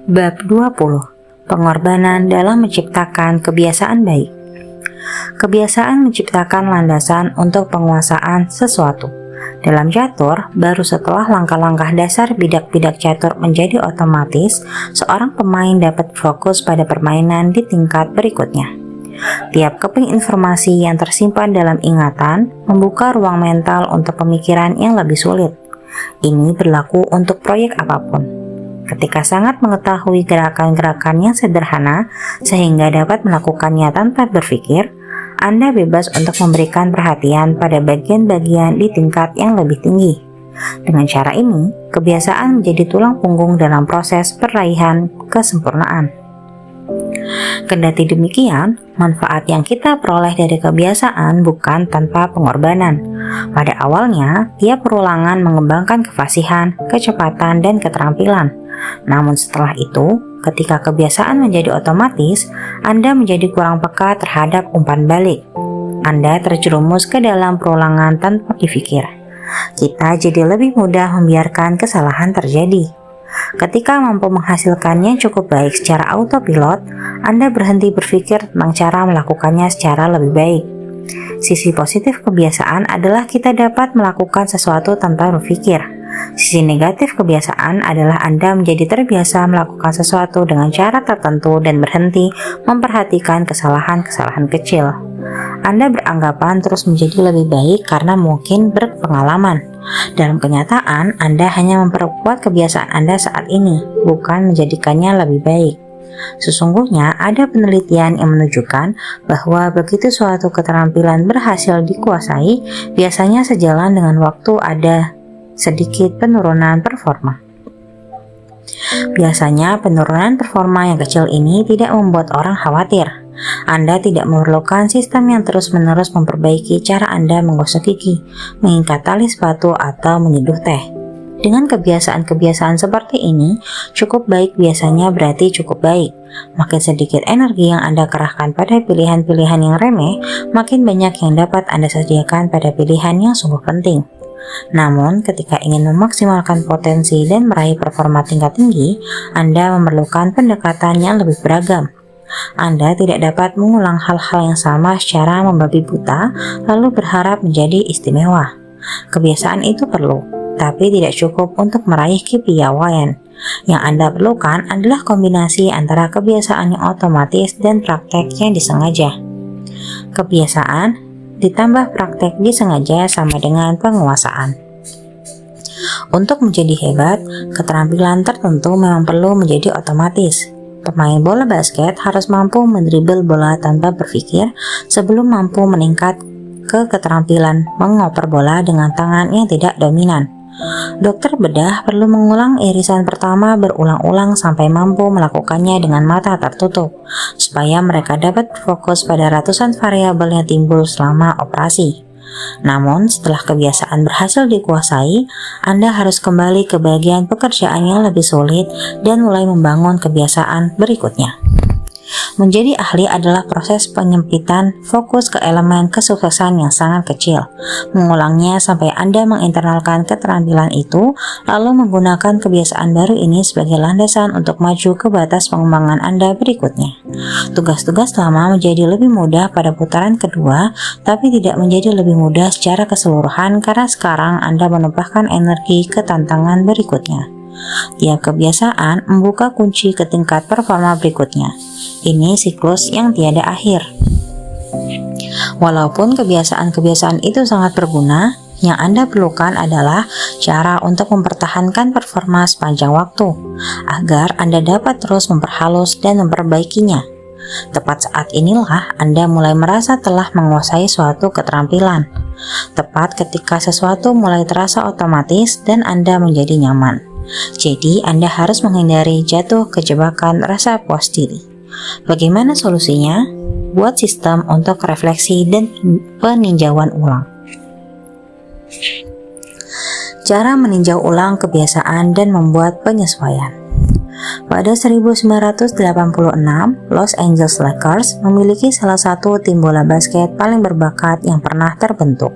Bab 20. Pengorbanan dalam menciptakan kebiasaan baik. Kebiasaan menciptakan landasan untuk penguasaan sesuatu. Dalam catur, baru setelah langkah-langkah dasar bidak-bidak catur menjadi otomatis, seorang pemain dapat fokus pada permainan di tingkat berikutnya. Tiap keping informasi yang tersimpan dalam ingatan membuka ruang mental untuk pemikiran yang lebih sulit. Ini berlaku untuk proyek apapun. Ketika sangat mengetahui gerakan-gerakan yang sederhana sehingga dapat melakukannya tanpa berpikir, Anda bebas untuk memberikan perhatian pada bagian-bagian di tingkat yang lebih tinggi. Dengan cara ini, kebiasaan menjadi tulang punggung dalam proses peraihan kesempurnaan. Kendati demikian, manfaat yang kita peroleh dari kebiasaan bukan tanpa pengorbanan. Pada awalnya, tiap perulangan mengembangkan kefasihan, kecepatan, dan keterampilan. Namun setelah itu, ketika kebiasaan menjadi otomatis, Anda menjadi kurang peka terhadap umpan balik. Anda terjerumus ke dalam perulangan tanpa dipikir. Kita jadi lebih mudah membiarkan kesalahan terjadi. Ketika mampu menghasilkannya cukup baik secara autopilot, Anda berhenti berpikir tentang cara melakukannya secara lebih baik. Sisi positif kebiasaan adalah kita dapat melakukan sesuatu tanpa berpikir. Sisi negatif kebiasaan adalah Anda menjadi terbiasa melakukan sesuatu dengan cara tertentu dan berhenti memperhatikan kesalahan-kesalahan kecil. Anda beranggapan terus menjadi lebih baik karena mungkin berpengalaman. Dalam kenyataan, Anda hanya memperkuat kebiasaan Anda saat ini, bukan menjadikannya lebih baik. Sesungguhnya ada penelitian yang menunjukkan bahwa begitu suatu keterampilan berhasil dikuasai, biasanya sejalan dengan waktu ada sedikit penurunan performa. Biasanya penurunan performa yang kecil ini tidak membuat orang khawatir. Anda tidak memerlukan sistem yang terus-menerus memperbaiki cara Anda menggosok gigi, mengikat tali sepatu, atau menyeduh teh. Dengan kebiasaan-kebiasaan seperti ini, cukup baik biasanya berarti cukup baik. Makin sedikit energi yang Anda kerahkan pada pilihan-pilihan yang remeh, makin banyak yang dapat Anda sediakan pada pilihan yang sungguh penting. Namun, ketika ingin memaksimalkan potensi dan meraih performa tingkat tinggi, Anda memerlukan pendekatan yang lebih beragam. Anda tidak dapat mengulang hal-hal yang sama secara membabi buta, lalu berharap menjadi istimewa. Kebiasaan itu perlu, tapi tidak cukup untuk meraih kepiawaian. Yang Anda perlukan adalah kombinasi antara kebiasaan yang otomatis dan praktek yang disengaja. Kebiasaan ditambah praktek disengaja sama dengan penguasaan. Untuk menjadi hebat, keterampilan tertentu memang perlu menjadi otomatis. Pemain bola basket harus mampu mendribel bola tanpa berpikir sebelum mampu meningkat ke keterampilan mengoper bola dengan tangan yang tidak dominan. Dokter bedah perlu mengulang irisan pertama berulang-ulang sampai mampu melakukannya dengan mata tertutup, supaya mereka dapat berfokus pada ratusan variabel yang timbul selama operasi. Namun, setelah kebiasaan berhasil dikuasai, Anda harus kembali ke bagian pekerjaan yang lebih sulit dan mulai membangun kebiasaan berikutnya. Menjadi ahli adalah proses penyempitan fokus ke elemen kesuksesan yang sangat kecil, mengulangnya sampai Anda menginternalkan keterampilan itu, lalu menggunakan kebiasaan baru ini sebagai landasan untuk maju ke batas pengembangan Anda berikutnya. Tugas-tugas lama menjadi lebih mudah pada putaran kedua, tapi tidak menjadi lebih mudah secara keseluruhan karena sekarang Anda menumpahkan energi ke tantangan berikutnya. Tiap kebiasaan membuka kunci ke tingkat performa berikutnya. Ini siklus yang tiada akhir. Walaupun kebiasaan-kebiasaan itu sangat berguna, yang Anda perlukan adalah cara untuk mempertahankan performa sepanjang waktu, agar Anda dapat terus memperhalus dan memperbaikinya. Tepat saat inilah Anda mulai merasa telah menguasai suatu keterampilan. Tepat ketika sesuatu mulai terasa otomatis dan Anda menjadi nyaman. Jadi, Anda harus menghindari jatuh ke jebakan rasa puas diri. Bagaimana solusinya? Buat sistem untuk refleksi dan peninjauan ulang. Cara meninjau ulang kebiasaan dan membuat penyesuaian. Pada 1986, Los Angeles Lakers memiliki salah satu tim bola basket paling berbakat yang pernah terbentuk.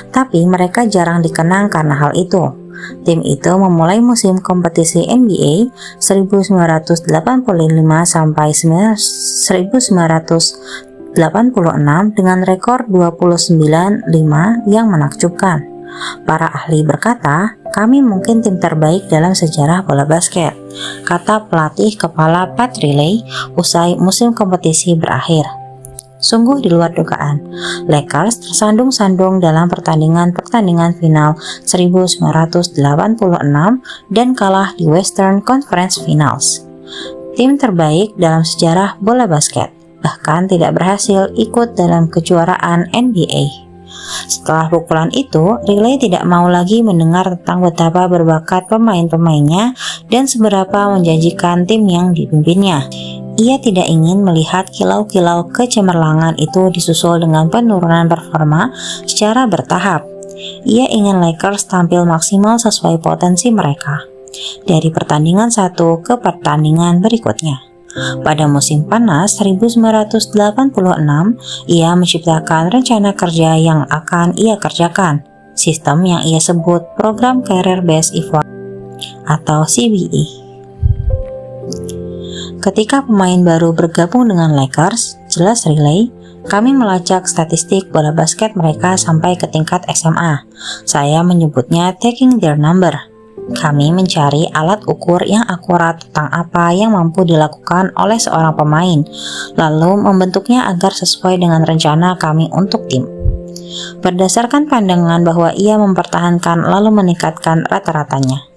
Tapi mereka jarang dikenang karena hal itu. Tim itu memulai musim kompetisi NBA 1985 sampai 1986 dengan rekor 29-5 yang menakjubkan. Para ahli berkata, "Kami mungkin tim terbaik dalam sejarah bola basket," kata pelatih kepala Pat Riley usai musim kompetisi berakhir. Sungguh di luar dugaan, Lakers tersandung-sandung dalam pertandingan final 1986 dan kalah di Western Conference Finals. Tim terbaik dalam sejarah bola basket, bahkan tidak berhasil ikut dalam kejuaraan NBA. Setelah pukulan itu, Riley tidak mau lagi mendengar tentang betapa berbakat pemain-pemainnya dan seberapa menjanjikan tim yang dipimpinnya. Ia tidak ingin melihat kilau-kilau kecemerlangan itu disusul dengan penurunan performa secara bertahap. Ia ingin Lakers tampil maksimal sesuai potensi mereka dari pertandingan satu ke pertandingan berikutnya. Pada musim panas 1986, ia menciptakan rencana kerja yang akan ia kerjakan, sistem yang ia sebut Program Career Based Effort atau CBE. Ketika pemain baru bergabung dengan Lakers, jelas Riley, "Kami melacak statistik bola basket mereka sampai ke tingkat SMA. Saya menyebutnya taking their number. Kami mencari alat ukur yang akurat tentang apa yang mampu dilakukan oleh seorang pemain, lalu membentuknya agar sesuai dengan rencana kami untuk tim." Berdasarkan pandangan bahwa ia mempertahankan lalu meningkatkan rata-ratanya.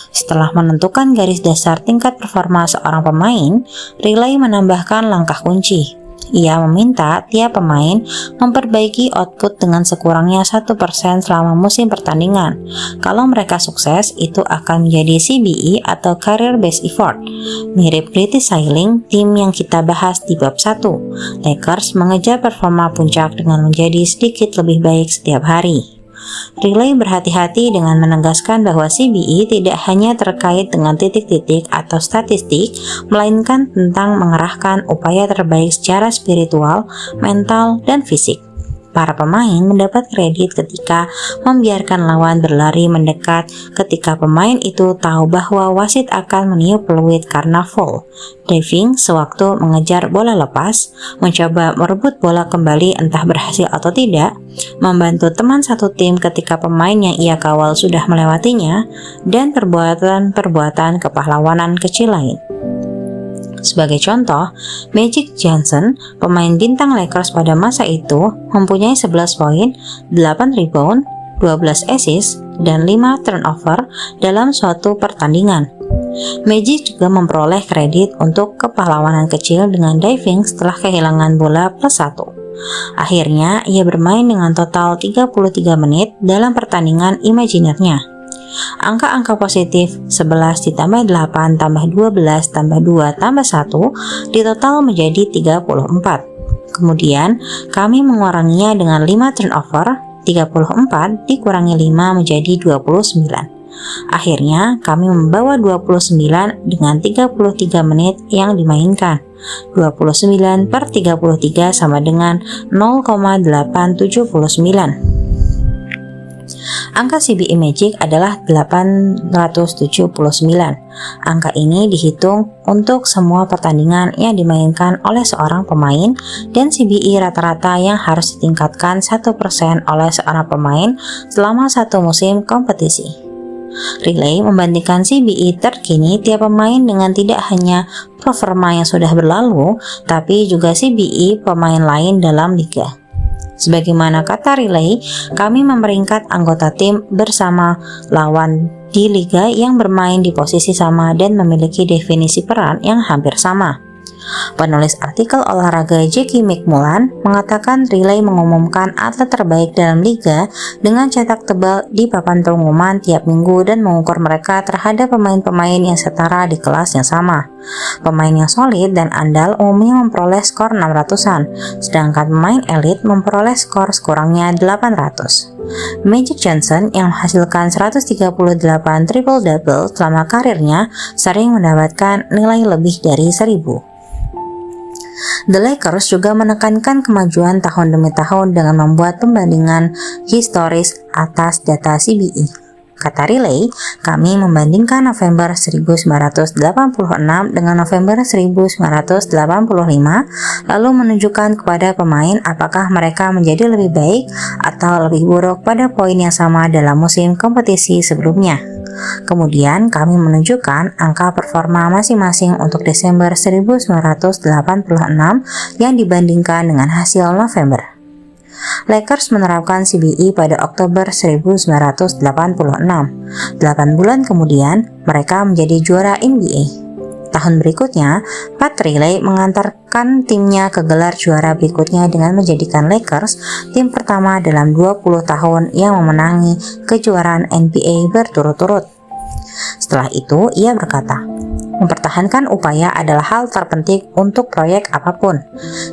Setelah menentukan garis dasar tingkat performa seorang pemain, Riley menambahkan langkah kunci. Ia meminta tiap pemain memperbaiki output dengan sekurangnya 1% selama musim pertandingan. Kalau mereka sukses, itu akan menjadi CBE atau Career Based Effort. Mirip British Sailing, tim yang kita bahas di bab 1. Lakers mengejar performa puncak dengan menjadi sedikit lebih baik setiap hari. Riley berhati-hati dengan menegaskan bahwa CBE tidak hanya terkait dengan titik-titik atau statistik, melainkan tentang mengerahkan upaya terbaik secara spiritual, mental, dan fisik. Para pemain mendapat kredit ketika membiarkan lawan berlari mendekat ketika pemain itu tahu bahwa wasit akan meniup peluit karena foul, diving sewaktu mengejar bola lepas, mencoba merebut bola kembali entah berhasil atau tidak, membantu teman satu tim ketika pemain yang ia kawal sudah melewatinya, dan perbuatan-perbuatan kepahlawanan kecil lain. Sebagai contoh, Magic Johnson, pemain bintang Lakers pada masa itu, mempunyai 11 poin, 8 rebound, 12 assist, dan 5 turnover dalam suatu pertandingan. Magic juga memperoleh kredit untuk kepahlawanan kecil dengan diving setelah kehilangan bola +1. Akhirnya, ia bermain dengan total 33 menit dalam pertandingan imajinernya. Angka-angka positif 11 ditambah 8 tambah 12 tambah 2 tambah 1 ditotal menjadi 34. Kemudian kami menguranginya dengan 5 turnover, 34 dikurangi 5 menjadi 29. Akhirnya kami membawa 29 dengan 33 menit yang dimainkan. 29/33 sama dengan 0,879. Angka CBE Magic adalah 879. Angka ini dihitung untuk semua pertandingan yang dimainkan oleh seorang pemain dan CBE rata-rata yang harus ditingkatkan 1% oleh seorang pemain selama satu musim kompetisi. Riley membandingkan CBE terkini tiap pemain dengan tidak hanya performa yang sudah berlalu, tapi juga CBE pemain lain dalam liga. Sebagaimana kata Riley, kami memeringkat anggota tim bersama lawan di liga yang bermain di posisi sama dan memiliki definisi peran yang hampir sama. Penulis artikel olahraga Jackie McMullan mengatakan Riley mengumumkan atlet terbaik dalam liga dengan cetak tebal di papan pengumuman tiap minggu dan mengukur mereka terhadap pemain-pemain yang setara di kelas yang sama. Pemain yang solid dan andal umumnya memperoleh skor 600-an, sedangkan pemain elit memperoleh skor sekurangnya 800. Magic Johnson yang menghasilkan 138 triple-double selama karirnya sering mendapatkan nilai lebih dari 1000. The Lakers juga menekankan kemajuan tahun demi tahun dengan membuat pembandingan historis atas data CBE. Kata Riley, kami membandingkan November 1986 dengan November 1985, lalu menunjukkan kepada pemain apakah mereka menjadi lebih baik atau lebih buruk pada poin yang sama dalam musim kompetisi sebelumnya. Kemudian kami menunjukkan angka performa masing-masing untuk Desember 1986 yang dibandingkan dengan hasil November. Lakers menerapkan CBE pada Oktober 1986. 8 bulan kemudian, mereka menjadi juara NBA. Tahun berikutnya, Pat Riley mengantarkan timnya ke gelar juara berikutnya dengan menjadikan Lakers tim pertama dalam 20 tahun yang memenangi kejuaraan NBA berturut-turut. Setelah itu, ia berkata, mempertahankan upaya adalah hal terpenting untuk proyek apapun.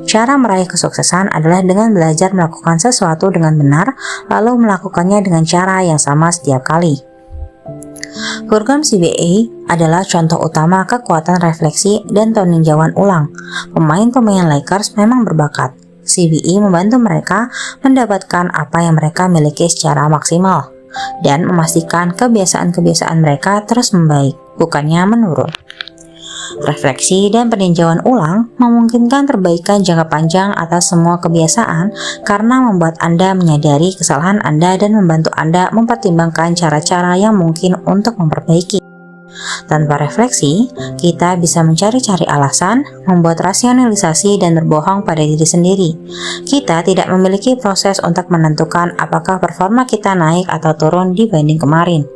Cara meraih kesuksesan adalah dengan belajar melakukan sesuatu dengan benar, lalu melakukannya dengan cara yang sama setiap kali. Program CBA adalah contoh utama kekuatan refleksi dan peninjauan ulang. Pemain-pemain Lakers memang berbakat. CBE membantu mereka mendapatkan apa yang mereka miliki secara maksimal dan memastikan kebiasaan-kebiasaan mereka terus membaik, bukannya menurun. Refleksi dan peninjauan ulang memungkinkan perbaikan jangka panjang atas semua kebiasaan karena membuat Anda menyadari kesalahan Anda dan membantu Anda mempertimbangkan cara-cara yang mungkin untuk memperbaiki. Tanpa refleksi, kita bisa mencari-cari alasan, membuat rasionalisasi dan berbohong pada diri sendiri. Kita tidak memiliki proses untuk menentukan apakah performa kita naik atau turun dibanding kemarin.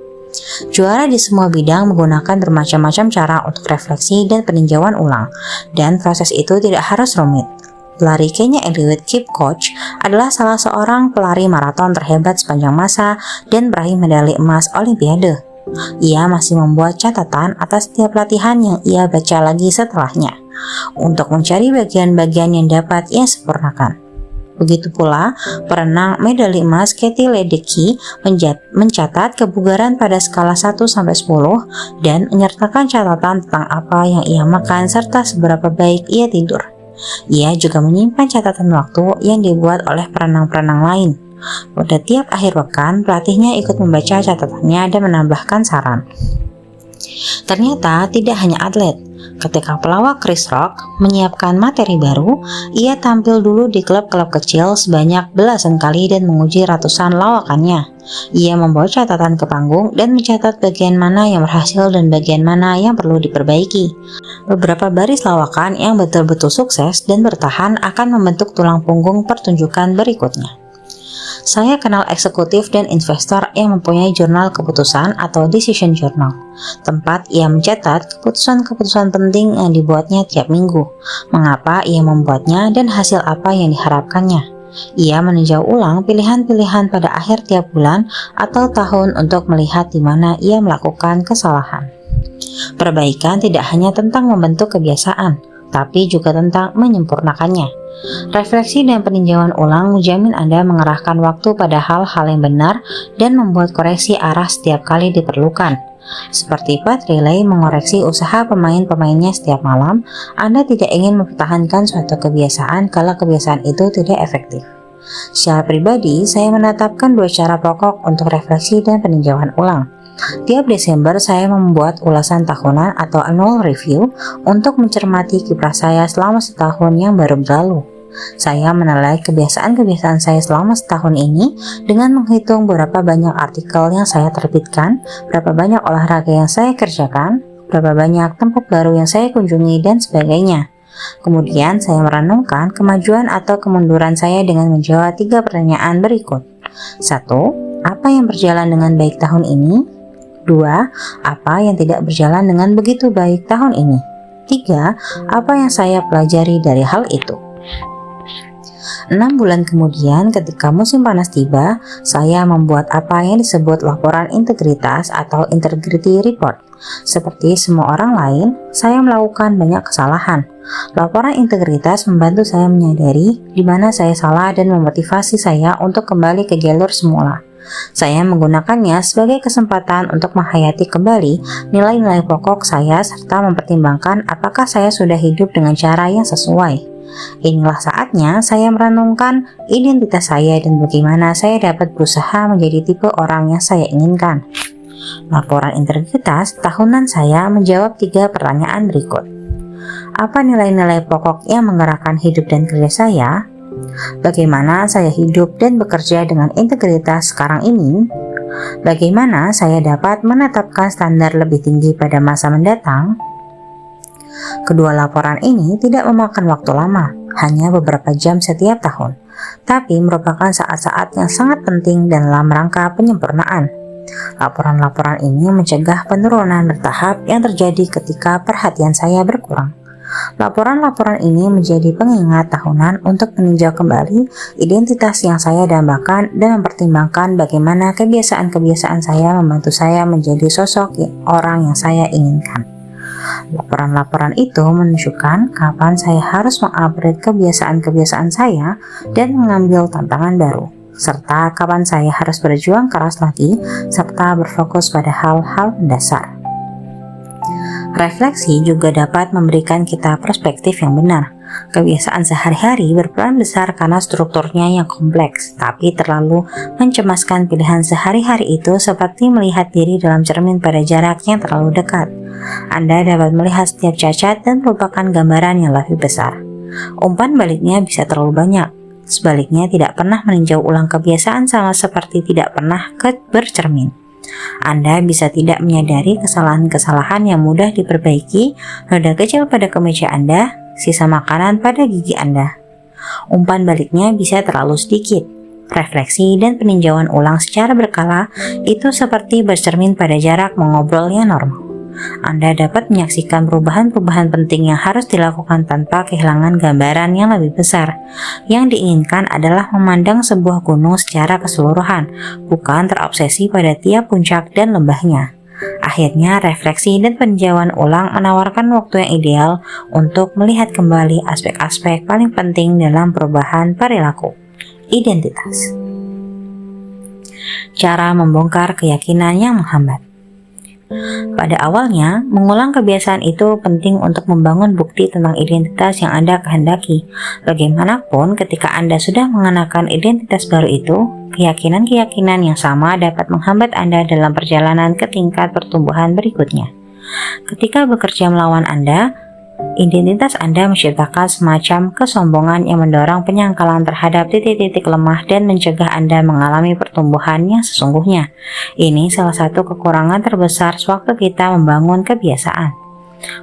Juara di semua bidang menggunakan bermacam-macam cara untuk refleksi dan peninjauan ulang, dan proses itu tidak harus rumit. Pelari Kenya Eliud Kipchoge adalah salah seorang pelari maraton terhebat sepanjang masa dan meraih medali emas Olimpiade. Ia masih membuat catatan atas setiap latihan yang ia baca lagi setelahnya, untuk mencari bagian-bagian yang dapat ia sempurnakan. Begitu pula, perenang medali emas Katie Ledecky mencatat kebugaran pada skala 1-10 dan menyertakan catatan tentang apa yang ia makan serta seberapa baik ia tidur. Ia juga menyimpan catatan waktu yang dibuat oleh perenang-perenang lain. Pada tiap akhir pekan, pelatihnya ikut membaca catatannya dan menambahkan saran. Ternyata tidak hanya atlet. Ketika pelawak Chris Rock menyiapkan materi baru, ia tampil dulu di klub-klub kecil sebanyak belasan kali dan menguji ratusan lawakannya. Ia membawa catatan ke panggung dan mencatat bagian mana yang berhasil dan bagian mana yang perlu diperbaiki. Beberapa baris lawakan yang betul-betul sukses dan bertahan akan membentuk tulang punggung pertunjukan berikutnya. Saya kenal eksekutif dan investor yang mempunyai jurnal keputusan atau decision journal, tempat ia mencatat keputusan-keputusan penting yang dibuatnya tiap minggu, mengapa ia membuatnya dan hasil apa yang diharapkannya. Ia meninjau ulang pilihan-pilihan pada akhir tiap bulan atau tahun untuk melihat di mana ia melakukan kesalahan. Perbaikan tidak hanya tentang membentuk kebiasaan, tapi juga tentang menyempurnakannya. Refleksi dan peninjauan ulang menjamin Anda mengerahkan waktu pada hal-hal yang benar dan membuat koreksi arah setiap kali diperlukan. Seperti Pat Riley mengoreksi usaha pemain-pemainnya setiap malam, Anda tidak ingin mempertahankan suatu kebiasaan kalau kebiasaan itu tidak efektif. Secara pribadi, saya menetapkan 2 cara pokok untuk refleksi dan peninjauan ulang. Tiap Desember saya membuat ulasan tahunan atau annual review untuk mencermati kiprah saya selama setahun yang baru berlalu. Saya menilai kebiasaan-kebiasaan saya selama setahun ini dengan menghitung berapa banyak artikel yang saya terbitkan, berapa banyak olahraga yang saya kerjakan, berapa banyak tempat baru yang saya kunjungi, dan sebagainya. Kemudian saya merenungkan kemajuan atau kemunduran saya dengan menjawab 3 pertanyaan berikut. 1. Apa yang berjalan dengan baik tahun ini? 2. Apa yang tidak berjalan dengan begitu baik tahun ini? 3. Apa yang saya pelajari dari hal itu? 6 bulan kemudian, ketika musim panas tiba, saya membuat apa yang disebut laporan integritas atau integrity report. Seperti semua orang lain, saya melakukan banyak kesalahan. Laporan integritas membantu saya menyadari di mana saya salah dan memotivasi saya untuk kembali ke jalur semula. Saya menggunakannya sebagai kesempatan untuk menghayati kembali nilai-nilai pokok saya serta mempertimbangkan apakah saya sudah hidup dengan cara yang sesuai. Inilah saatnya saya merenungkan identitas saya dan bagaimana saya dapat berusaha menjadi tipe orang yang saya inginkan. Laporan integritas tahunan saya menjawab 3 pertanyaan berikut. Apa nilai-nilai pokok yang menggerakkan hidup dan kerja saya? Bagaimana saya hidup dan bekerja dengan integritas sekarang ini? Bagaimana saya dapat menetapkan standar lebih tinggi pada masa mendatang? Kedua laporan ini tidak memakan waktu lama, hanya beberapa jam setiap tahun, tapi merupakan saat-saat yang sangat penting dalam rangka penyempurnaan. Laporan-laporan ini mencegah penurunan bertahap yang terjadi ketika perhatian saya berkurang. Laporan-laporan ini menjadi pengingat tahunan untuk meninjau kembali identitas yang saya dambakan dan mempertimbangkan bagaimana kebiasaan-kebiasaan saya membantu saya menjadi sosok orang yang saya inginkan. Laporan-laporan itu menunjukkan kapan saya harus mengupgrade kebiasaan-kebiasaan saya dan mengambil tantangan baru, serta kapan saya harus berjuang keras lagi serta berfokus pada hal-hal mendasar. Refleksi juga dapat memberikan kita perspektif yang benar. Kebiasaan sehari-hari berperan besar karena strukturnya yang kompleks, tapi terlalu mencemaskan pilihan sehari-hari itu seperti melihat diri dalam cermin pada jarak yang terlalu dekat. Anda dapat melihat setiap cacat dan merupakan gambaran yang lebih besar. Umpan baliknya bisa terlalu banyak. Sebaliknya, tidak pernah meninjau ulang kebiasaan sama seperti tidak pernah bercermin. Anda bisa tidak menyadari kesalahan-kesalahan yang mudah diperbaiki, noda kecil pada kemeja Anda, sisa makanan pada gigi Anda. Umpan baliknya bisa terlalu sedikit. Refleksi dan peninjauan ulang secara berkala itu seperti bercermin pada jarak mengobrol yang normal. Anda dapat menyaksikan perubahan-perubahan penting yang harus dilakukan tanpa kehilangan gambaran yang lebih besar. Yang diinginkan adalah memandang sebuah gunung secara keseluruhan, bukan terobsesi pada tiap puncak dan lembahnya. Akhirnya, refleksi dan peninjauan ulang menawarkan waktu yang ideal untuk melihat kembali aspek-aspek paling penting dalam perubahan perilaku. Identitas. Cara membongkar keyakinan yang menghambat. Pada awalnya, mengulang kebiasaan itu penting untuk membangun bukti tentang identitas yang Anda kehendaki. Bagaimanapun, ketika Anda sudah mengenakan identitas baru itu, keyakinan-keyakinan yang sama dapat menghambat Anda dalam perjalanan ke tingkat pertumbuhan berikutnya. Ketika bekerja melawan Anda, identitas Anda menciptakan semacam kesombongan yang mendorong penyangkalan terhadap titik-titik lemah dan mencegah Anda mengalami pertumbuhan yang sesungguhnya. Ini salah satu kekurangan terbesar sewaktu kita membangun kebiasaan.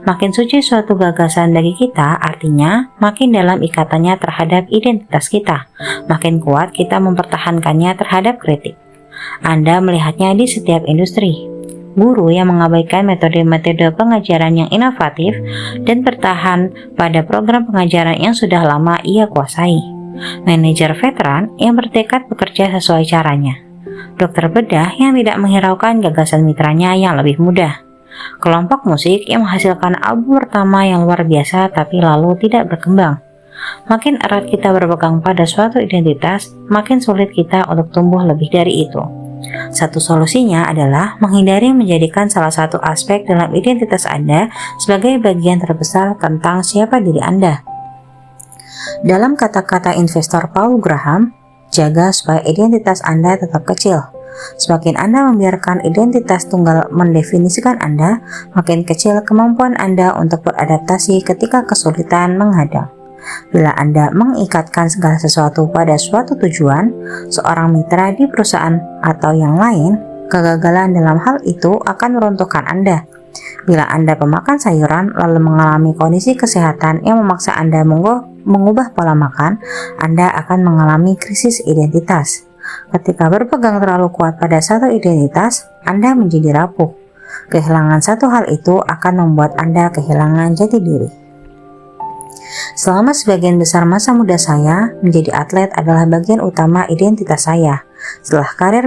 Makin suci suatu gagasan bagi kita, artinya makin dalam ikatannya terhadap identitas kita, makin kuat kita mempertahankannya terhadap kritik. Anda melihatnya di setiap industri. Guru yang mengabaikan metode-metode pengajaran yang inovatif dan bertahan pada program pengajaran yang sudah lama ia kuasai. Manajer veteran yang bertekad bekerja sesuai caranya. Dokter bedah yang tidak menghiraukan gagasan mitranya yang lebih mudah. Kelompok musik yang menghasilkan album pertama yang luar biasa tapi lalu tidak berkembang. Makin erat kita berpegang pada suatu identitas, makin sulit kita untuk tumbuh lebih dari itu. Satu solusinya adalah menghindari menjadikan salah satu aspek dalam identitas Anda sebagai bagian terbesar tentang siapa diri Anda. Dalam kata-kata investor Paul Graham, jaga supaya identitas Anda tetap kecil. Semakin Anda membiarkan identitas tunggal mendefinisikan Anda, makin kecil kemampuan Anda untuk beradaptasi ketika kesulitan menghadang. Bila Anda mengikatkan segala sesuatu pada suatu tujuan, seorang mitra di perusahaan atau yang lain, kegagalan dalam hal itu akan meruntuhkan Anda. Bila Anda pemakan sayuran lalu mengalami kondisi kesehatan yang memaksa Anda mengubah pola makan, Anda akan mengalami krisis identitas. Ketika berpegang terlalu kuat pada satu identitas, Anda menjadi rapuh. Kehilangan satu hal itu akan membuat Anda kehilangan jati diri. Selama sebagian besar masa muda saya, menjadi atlet adalah bagian utama identitas saya. Setelah karir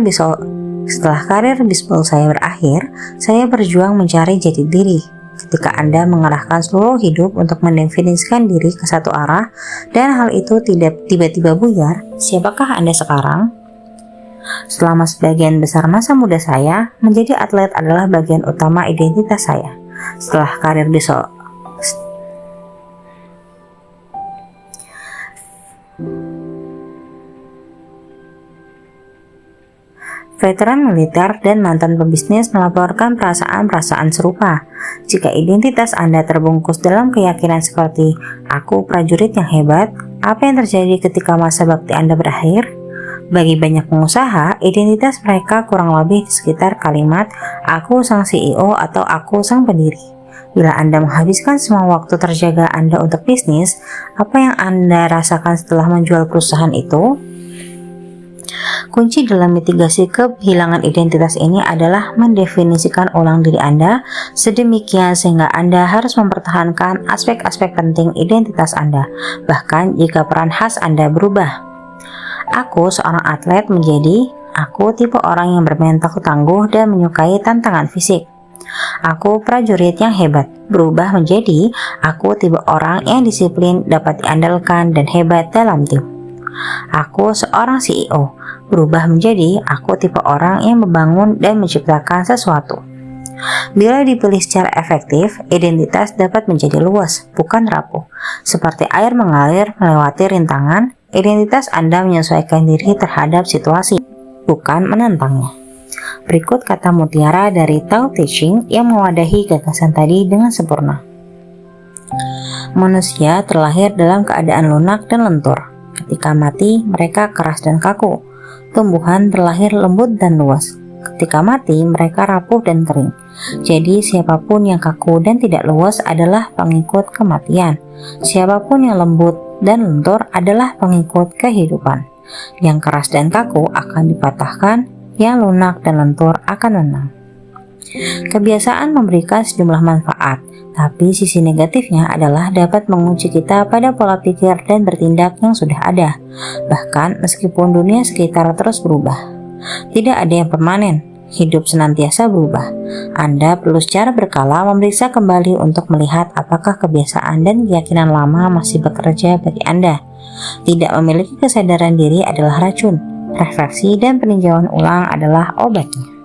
bisbol saya berakhir, saya berjuang mencari jati diri. Ketika Anda mengarahkan seluruh hidup untuk mendefinisikan diri ke satu arah, dan hal itu tidak tiba-tiba buyar, siapakah Anda sekarang? Selama sebagian besar masa muda saya, menjadi atlet adalah bagian utama identitas saya. Setelah karir bisbol Veteran militer dan mantan pebisnis melaporkan perasaan-perasaan serupa. Jika identitas Anda terbungkus dalam keyakinan seperti "aku prajurit yang hebat", apa yang terjadi ketika masa bakti Anda berakhir? Bagi banyak pengusaha, identitas mereka kurang lebih di sekitar kalimat "aku sang CEO" atau "aku sang pendiri". Bila Anda menghabiskan semua waktu terjaga Anda untuk bisnis, apa yang Anda rasakan setelah menjual perusahaan itu? Kunci dalam mitigasi kehilangan identitas ini adalah mendefinisikan ulang diri Anda sedemikian sehingga Anda harus mempertahankan aspek-aspek penting identitas Anda, bahkan jika peran khas Anda berubah. Aku seorang atlet menjadi aku tipe orang yang bermental tangguh dan menyukai tantangan fisik. Aku prajurit yang hebat berubah menjadi aku tipe orang yang disiplin, dapat diandalkan, dan hebat dalam tim. Aku seorang CEO berubah menjadi aku tipe orang yang membangun dan menciptakan sesuatu. Bila dipilih secara efektif, identitas dapat menjadi luas, bukan rapuh. Seperti air mengalir melewati rintangan, identitas Anda menyesuaikan diri terhadap situasi, bukan menentangnya. Berikut kata mutiara dari Tao Te Ching yang mewadahi gagasan tadi dengan sempurna. Manusia terlahir dalam keadaan lunak dan lentur. Ketika mati, mereka keras dan kaku. Tumbuhan terlahir lembut dan luas. Ketika mati, mereka rapuh dan kering. Jadi, siapapun yang kaku dan tidak luas adalah pengikut kematian. Siapapun yang lembut dan lentur adalah pengikut kehidupan. Yang keras dan kaku akan dipatahkan, yang lunak dan lentur akan menang. Kebiasaan memberikan sejumlah manfaat, tapi sisi negatifnya adalah dapat mengunci kita pada pola pikir dan bertindak yang sudah ada, bahkan meskipun dunia sekitar terus berubah. Tidak ada yang permanen, hidup senantiasa berubah. Anda perlu secara berkala memeriksa kembali untuk melihat apakah kebiasaan dan keyakinan lama masih bekerja bagi Anda. Tidak memiliki kesadaran diri adalah racun. Refleksi dan peninjauan ulang adalah obatnya.